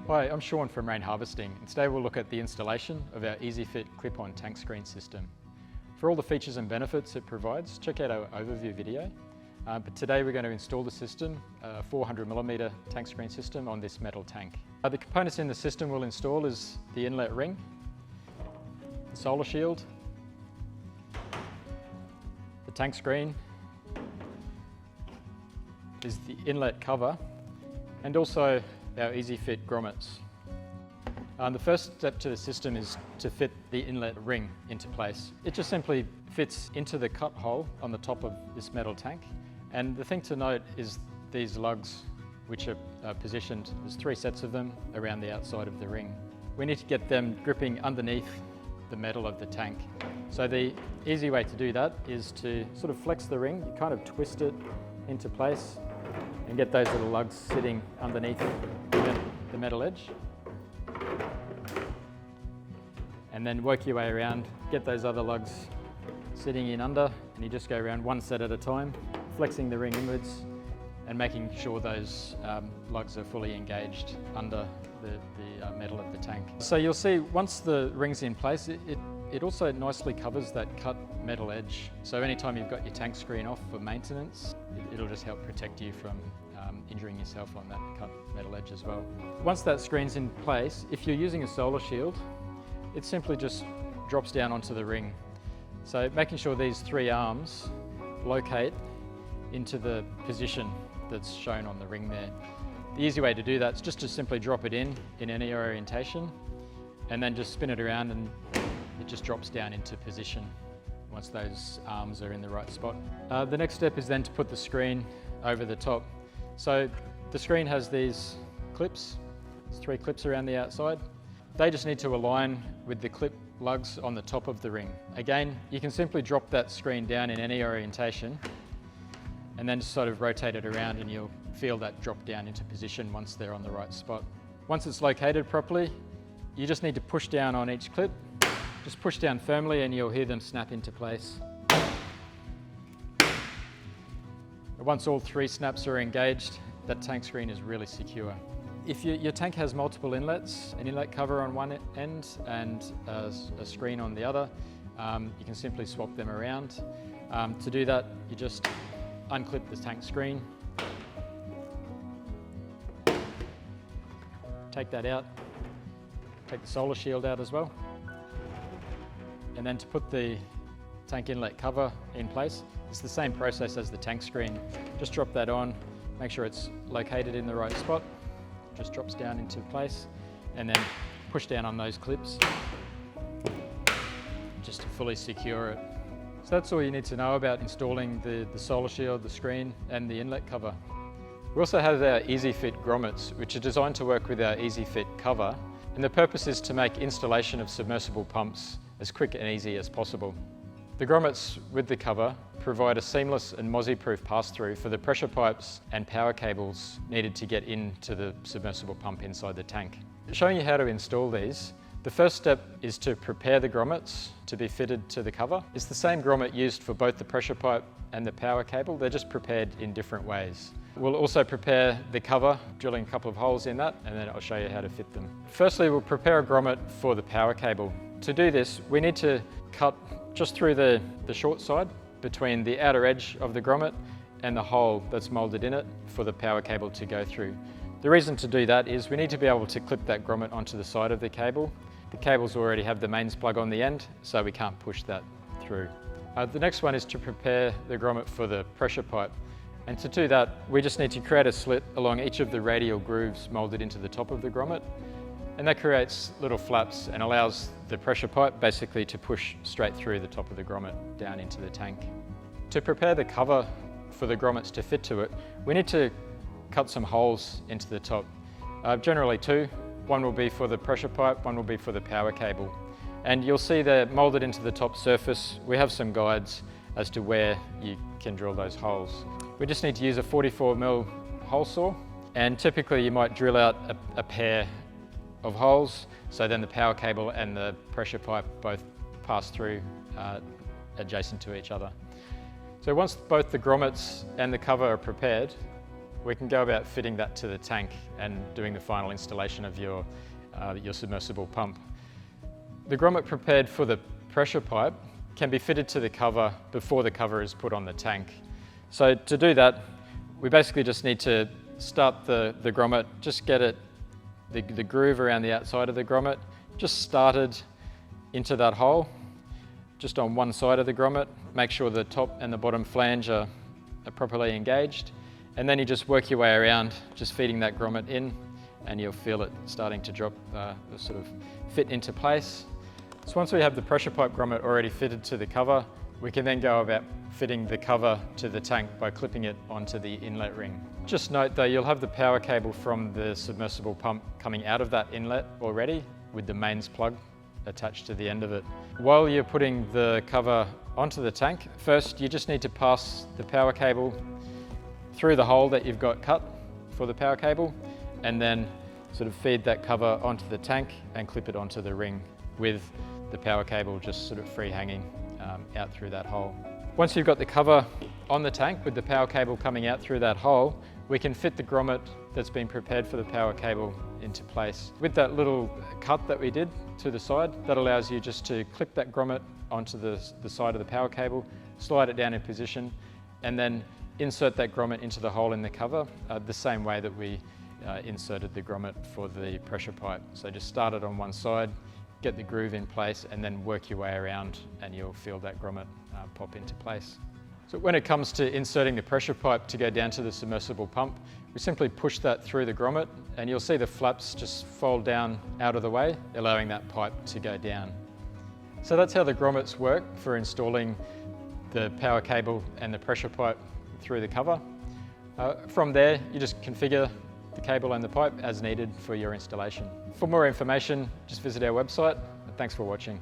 Hi, I'm Sean from Rain Harvesting, and today we'll look at the installation of our EasyFit clip-on tank screen system. For all the features and benefits it provides, check out our overview video. But today we're going to install the system, a 400mm tank screen system on this metal tank. The components in the system we'll install is the inlet ring, the solar shield, the tank screen, is the inlet cover, and also our EasyFit grommets. The first step to the system is to fit the inlet ring into place. It just simply fits into the cut hole on the top of this metal tank. And the thing to note is these lugs, which are positioned, there's 3 sets of them around the outside of the ring. We need to get them gripping underneath the metal of the tank. So the easy way to do that is to sort of flex the ring, you kind of twist it into place and get those little lugs sitting underneath the metal edge. And then work your way around, get those other lugs sitting in under, and you just go around one set at a time, flexing the ring inwards and making sure those lugs are fully engaged under the metal of the tank. So you'll see once the ring's in place, it also nicely covers that cut metal edge. So anytime you've got your tank screen off for maintenance, it'll just help protect you from injuring yourself on that cut metal edge as well. Once that screen's in place, if you're using a solar shield, it simply just drops down onto the ring. So making sure these 3 arms locate into the position that's shown on the ring there. The easy way to do that is just to simply drop it in any orientation and then just spin it around and it just drops down into position once those arms are in the right spot. The next step is then to put the screen over the top. So the screen has these clips, there's 3 clips around the outside. They just need to align with the clip lugs on the top of the ring. Again, you can simply drop that screen down in any orientation and then just sort of rotate it around and you'll feel that drop down into position once they're on the right spot. Once it's located properly, you just need to push down on each clip. Just push down firmly and you'll hear them snap into place. Once all 3 snaps are engaged, that tank screen is really secure. If your tank has multiple inlets, an inlet cover on one end and a screen on the other, you can simply swap them around. To do that, you just unclip the tank screen, take that out, take the solar shield out as well, and then to put the tank inlet cover in place, it's the same process as the tank screen. Just drop that on, make sure it's located in the right spot, just drops down into place, and then push down on those clips just to fully secure it. So that's all you need to know about installing the solar shield, the screen, and the inlet cover. We also have our EasyFit grommets, which are designed to work with our EasyFit cover, and the purpose is to make installation of submersible pumps as quick and easy as possible. The grommets with the cover provide a seamless and mozzie-proof pass-through for the pressure pipes and power cables needed to get into the submersible pump inside the tank. Showing you how to install these, the first step is to prepare the grommets to be fitted to the cover. It's the same grommet used for both the pressure pipe and the power cable, they're just prepared in different ways. We'll also prepare the cover, drilling a couple of holes in that, and then I'll show you how to fit them. Firstly, we'll prepare a grommet for the power cable. To do this, we need to cut just through the short side between the outer edge of the grommet and the hole that's moulded in it for the power cable to go through. The reason to do that is we need to be able to clip that grommet onto the side of the cable. The cables already have the mains plug on the end, so we can't push that through. The next one is to prepare the grommet for the pressure pipe. And to do that, we just need to create a slit along each of the radial grooves moulded into the top of the grommet. And that creates little flaps and allows the pressure pipe basically to push straight through the top of the grommet down into the tank. To prepare the cover for the grommets to fit to it, we need to cut some holes into the top. Generally 2. One will be for the pressure pipe, one will be for the power cable. And you'll see they're moulded into the top surface. We have some guides as to where you can drill those holes. We just need to use a 44mm hole saw, and typically you might drill out a pair of holes, so then the power cable and the pressure pipe both pass through adjacent to each other. So once both the grommets and the cover are prepared, we can go about fitting that to the tank and doing the final installation of your submersible pump. The grommet prepared for the pressure pipe can be fitted to the cover before the cover is put on the tank. So to do that, we basically just need to start the grommet, just get the groove around the outside of the grommet, just started into that hole, just on one side of the grommet. Make sure the top and the bottom flange are properly engaged. And then you just work your way around, just feeding that grommet in, and you'll feel it starting to drop, sort of fit into place. So once we have the pressure pipe grommet already fitted to the cover, we can then go about fitting the cover to the tank by clipping it onto the inlet ring. Just note though, you'll have the power cable from the submersible pump coming out of that inlet already with the mains plug attached to the end of it. While you're putting the cover onto the tank, first you just need to pass the power cable through the hole that you've got cut for the power cable, and then sort of feed that cover onto the tank and clip it onto the ring with the power cable just sort of free hanging out through that hole. Once you've got the cover on the tank with the power cable coming out through that hole, we can fit the grommet that's been prepared for the power cable into place. With that little cut that we did to the side, that allows you just to clip that grommet onto the side of the power cable, slide it down in position, and then insert that grommet into the hole in the cover the same way that we inserted the grommet for the pressure pipe. So just start it on one side, get the groove in place, and then work your way around and you'll feel that grommet pop into place. So when it comes to inserting the pressure pipe to go down to the submersible pump, we simply push that through the grommet and you'll see the flaps just fold down out of the way, allowing that pipe to go down. So that's how the grommets work for installing the power cable and the pressure pipe through the cover. From there, you just configure the cable and the pipe as needed for your installation. For more information, just visit our website. Thanks for watching.